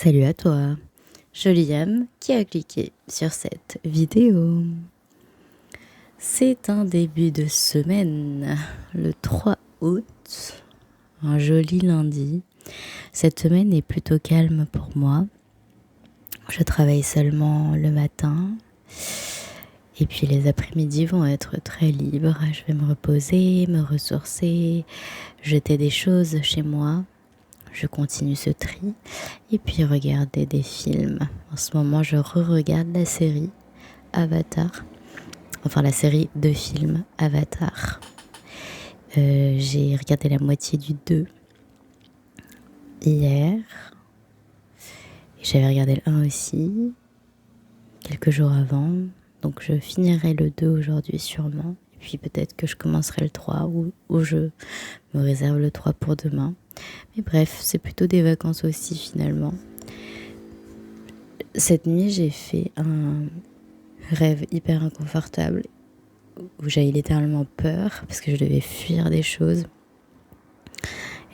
Salut à toi, jolie âme qui a cliqué sur cette vidéo. C'est un début de semaine, le 3 août, un joli lundi. Cette semaine est plutôt calme pour moi. Je travaille seulement le matin et puis les après-midi vont être très libres. Je vais me reposer, me ressourcer, jeter des choses chez moi. Je continue ce tri et puis regarder des films. En ce moment, je re-regarde la série Avatar, enfin la série de films Avatar. J'ai regardé la moitié du 2 hier. Et j'avais regardé le 1 aussi, quelques jours avant. Donc je finirai le 2 aujourd'hui sûrement. Et puis peut-être que je commencerai le 3 ou je me réserve le 3 pour demain. Mais bref, c'est plutôt des vacances aussi finalement. Cette nuit, j'ai fait un rêve hyper inconfortable où j'avais littéralement peur parce que je devais fuir des choses.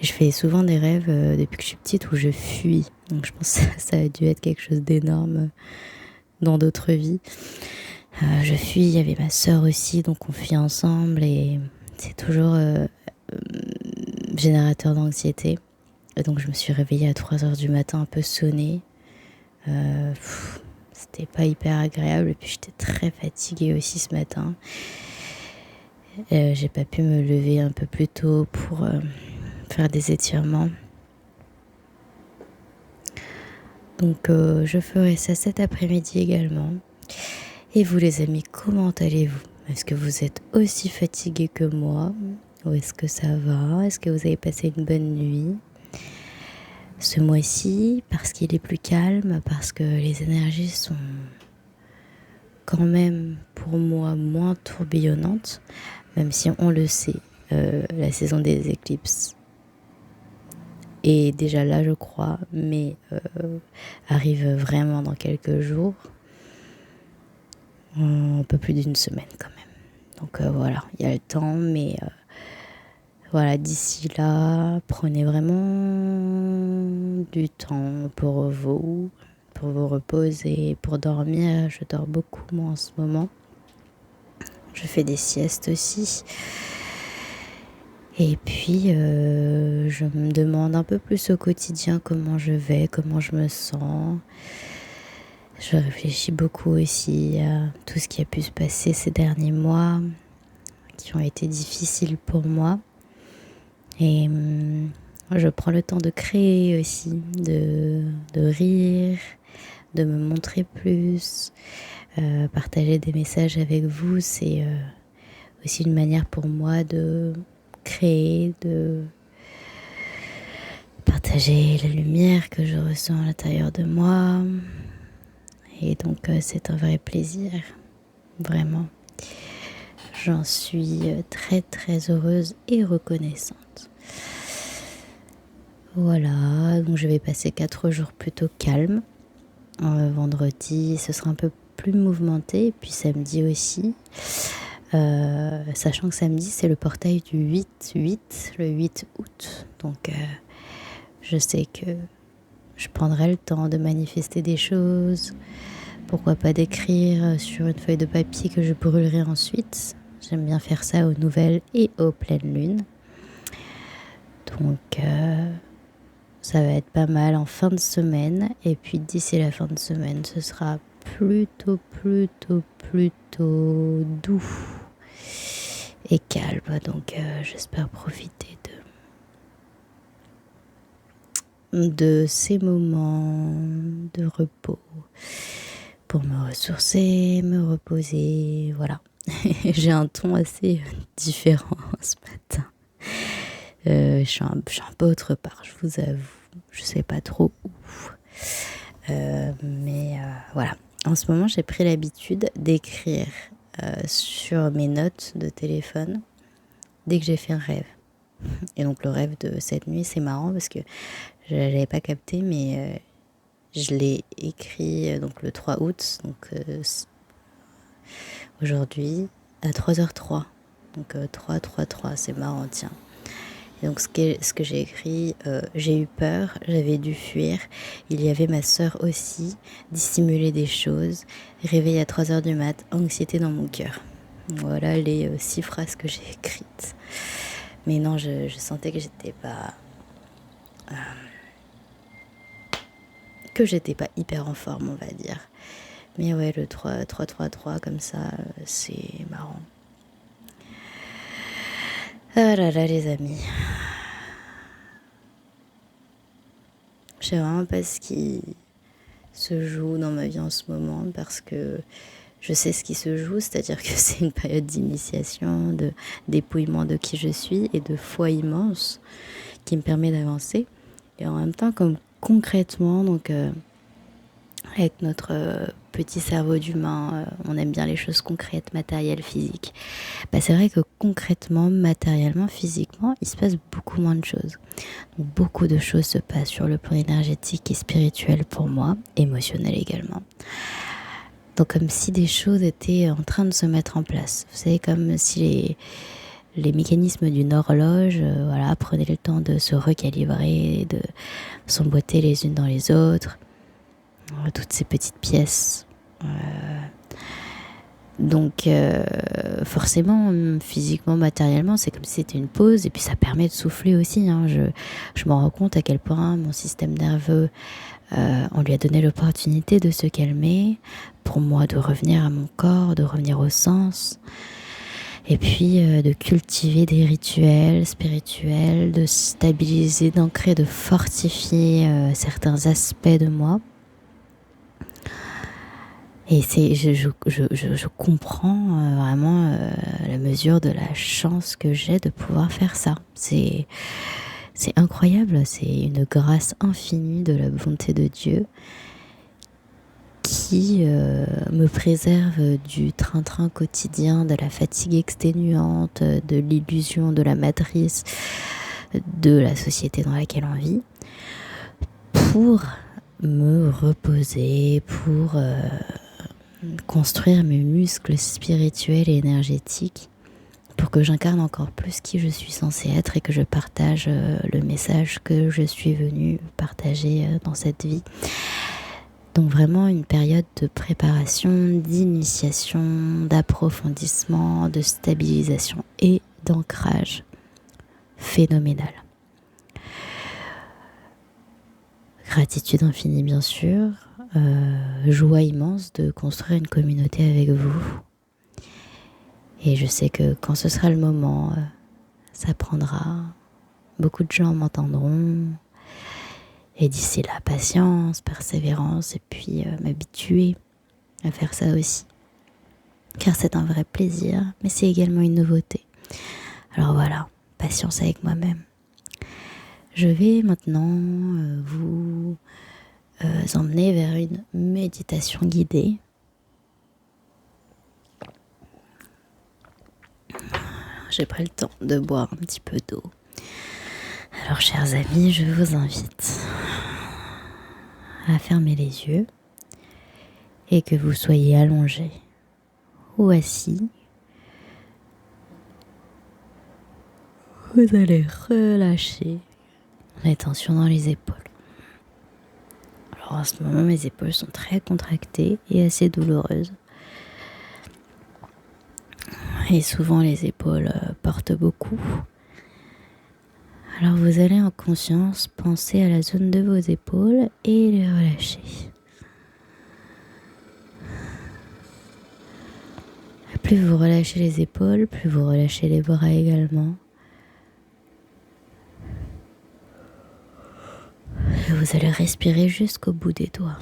Et je fais souvent des rêves depuis que je suis petite où je fuis. Donc je pense que ça a dû être quelque chose d'énorme dans d'autres vies. Je fuis, il y avait ma sœur aussi, donc on fuit ensemble et c'est toujours générateur d'anxiété. Et donc je me suis réveillée à 3h du matin un peu sonnée. C'était pas hyper agréable et puis j'étais très fatiguée aussi ce matin. J'ai pas pu me lever un peu plus tôt pour faire des étirements. Donc je ferai ça cet après-midi également. Et vous les amis, comment allez-vous? Est-ce que vous êtes aussi fatigués que moi? Ou est-ce que ça va? Est-ce que vous avez passé une bonne nuit? Ce mois-ci, parce qu'il est plus calme, parce que les énergies sont quand même pour moi moins tourbillonnantes, même si on le sait, la saison des éclipses est déjà là je crois, mais arrive vraiment dans quelques jours, un peu plus d'une semaine quand même. Donc voilà, il y a le temps, mais voilà, d'ici là, prenez vraiment du temps pour vous reposer, pour dormir. Je dors beaucoup moi en ce moment. Je fais des siestes aussi. Et puis, je me demande un peu plus au quotidien comment je vais, comment je me sens. Je réfléchis beaucoup aussi à tout ce qui a pu se passer ces derniers mois, qui ont été difficiles pour moi. Et je prends le temps de créer aussi, de rire, de me montrer plus. Partager des messages avec vous, c'est aussi une manière pour moi de créer, de partager la lumière que je ressens à l'intérieur de moi. Et donc c'est un vrai plaisir, vraiment. J'en suis très très heureuse et reconnaissante. Voilà, donc je vais passer 4 jours plutôt calmes. Vendredi, ce sera un peu plus mouvementé, et puis samedi aussi. Sachant que samedi, c'est le portail du 8-8, le 8 août. Donc, je sais que je prendrai le temps de manifester des choses. Pourquoi pas d'écrire sur une feuille de papier que je brûlerai ensuite. J'aime bien faire ça aux nouvelles et aux pleines lunes. Donc, ça va être pas mal en fin de semaine. Et puis d'ici la fin de semaine, ce sera plutôt doux et calme. Donc j'espère profiter de ces moments de repos pour me ressourcer, me reposer. Voilà. J'ai un ton assez différent ce matin. Je suis un peu autre part, je vous avoue. Je sais pas trop où. Mais voilà. En ce moment, j'ai pris l'habitude d'écrire sur mes notes de téléphone dès que j'ai fait un rêve. Et donc le rêve de cette nuit, c'est marrant parce que je l'avais pas capté, mais je l'ai écrit donc le 3 août, donc aujourd'hui à 3h03. Donc 3, 3, 3, c'est marrant, tiens. Donc ce que j'ai écrit, j'ai eu peur, j'avais dû fuir. Il y avait ma sœur aussi, dissimuler des choses, réveil à 3 heures du mat, anxiété dans mon cœur. Voilà les 6 phrases que j'ai écrites. Mais non, je sentais que j'étais pas hyper en forme, on va dire. Mais ouais, le 3 comme ça, c'est marrant. Ah là là, les amis. Je sais vraiment pas ce qui se joue dans ma vie en ce moment parce que je sais ce qui se joue, c'est-à-dire que c'est une période d'initiation, de dépouillement de qui je suis et de foi immense qui me permet d'avancer. Et en même temps, comme concrètement, donc avec notre petit cerveau d'humain, on aime bien les choses concrètes, matérielles, physiques. Bah, c'est vrai que concrètement, matériellement, physiquement, il se passe beaucoup moins de choses. Donc, beaucoup de choses se passent sur le plan énergétique et spirituel pour moi, émotionnel également. Donc comme si des choses étaient en train de se mettre en place. Vous savez, comme si les mécanismes d'une horloge prenaient le temps de se recalibrer, de s'emboîter les unes dans les autres. Toutes ces petites pièces. Donc forcément, physiquement, matériellement, c'est comme si c'était une pause. Et puis ça permet de souffler aussi. Je m'en rends compte à quel point mon système nerveux, on lui a donné l'opportunité de se calmer. Pour moi, de revenir à mon corps, de revenir au sens. Et puis de cultiver des rituels spirituels, de stabiliser, d'ancrer, de fortifier certains aspects de moi. Et je comprends vraiment la mesure de la chance que j'ai de pouvoir faire ça. C'est incroyable, c'est une grâce infinie de la bonté de Dieu qui me préserve du train-train quotidien, de la fatigue exténuante, de l'illusion, de la matrice, de la société dans laquelle on vit, pour me reposer, pour construire mes muscles spirituels et énergétiques pour que j'incarne encore plus qui je suis censée être et que je partage le message que je suis venue partager dans cette vie. Donc vraiment une période de préparation, d'initiation, d'approfondissement, de stabilisation et d'ancrage phénoménal. Gratitude infinie bien sûr, joie immense de construire une communauté avec vous. Et je sais que quand ce sera le moment, ça prendra. Beaucoup de gens m'entendront. Et d'ici là, patience, persévérance et puis m'habituer à faire ça aussi. Car c'est un vrai plaisir, mais c'est également une nouveauté. Alors voilà, patience avec moi-même. Je vais maintenant vous emmener vers une méditation guidée. J'ai pris le temps de boire un petit peu d'eau. Alors chers amis, je vous invite à fermer les yeux et que vous soyez allongé ou assis. Vous allez relâcher les tensions dans les épaules. Alors en ce moment, mes épaules sont très contractées et assez douloureuses. Et souvent, les épaules portent beaucoup. Alors vous allez en conscience penser à la zone de vos épaules et les relâcher. Plus vous relâchez les épaules, plus vous relâchez les bras également. Et vous allez respirer jusqu'au bout des doigts.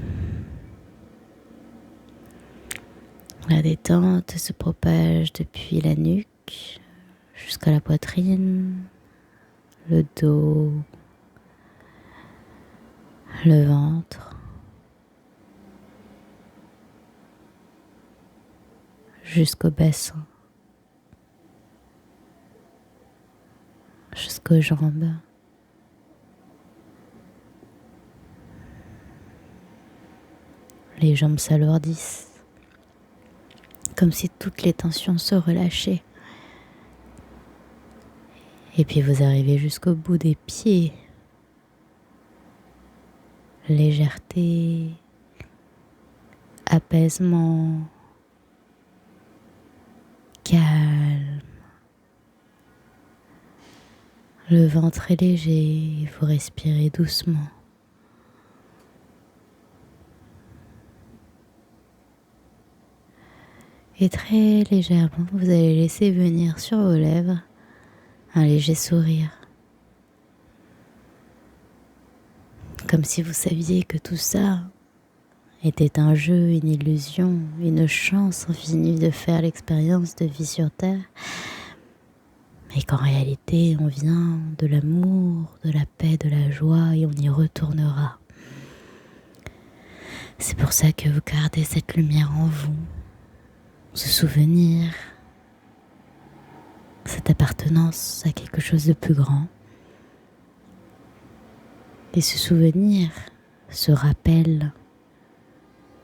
La détente se propage depuis la nuque jusqu'à la poitrine, le dos, le ventre, jusqu'au bassin, jusqu'aux jambes. Les jambes s'alourdissent, comme si toutes les tensions se relâchaient. Et puis vous arrivez jusqu'au bout des pieds. Légèreté, apaisement, calme. Le ventre est léger, vous respirez doucement. Et très légèrement, vous allez laisser venir sur vos lèvres un léger sourire. Comme si vous saviez que tout ça était un jeu, une illusion, une chance infinie de faire l'expérience de vie sur Terre. Et qu'en réalité, on vient de l'amour, de la paix, de la joie et on y retournera. C'est pour ça que vous gardez cette lumière en vous, ce souvenir, cette appartenance à quelque chose de plus grand. Et ce souvenir, ce rappel,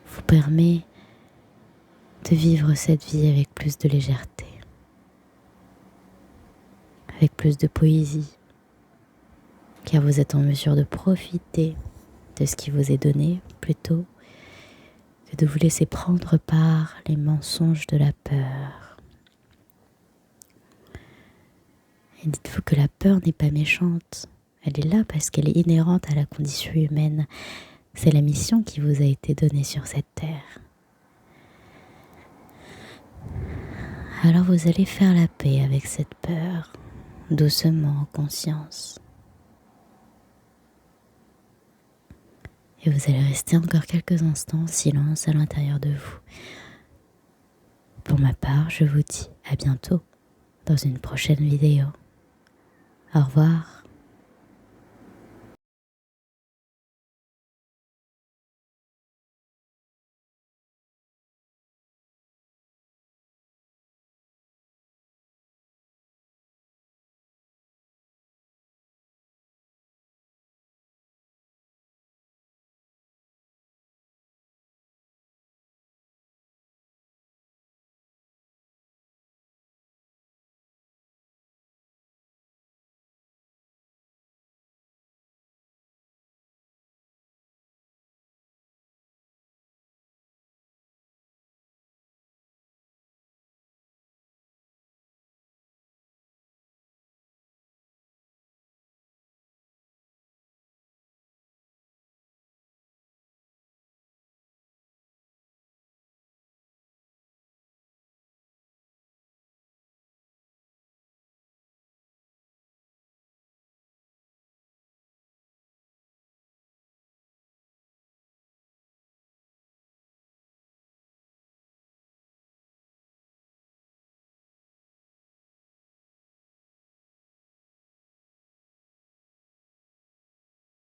vous permet de vivre cette vie avec plus de légèreté, avec plus de poésie, car vous êtes en mesure de profiter de ce qui vous est donné plutôt que de vous laisser prendre par les mensonges de la peur. Et dites-vous que la peur n'est pas méchante. Elle est là parce qu'elle est inhérente à la condition humaine. C'est la mission qui vous a été donnée sur cette terre. Alors vous allez faire la paix avec cette peur, doucement, en conscience. Et vous allez rester encore quelques instants en silence à l'intérieur de vous. Pour ma part, je vous dis à bientôt dans une prochaine vidéo. Au revoir.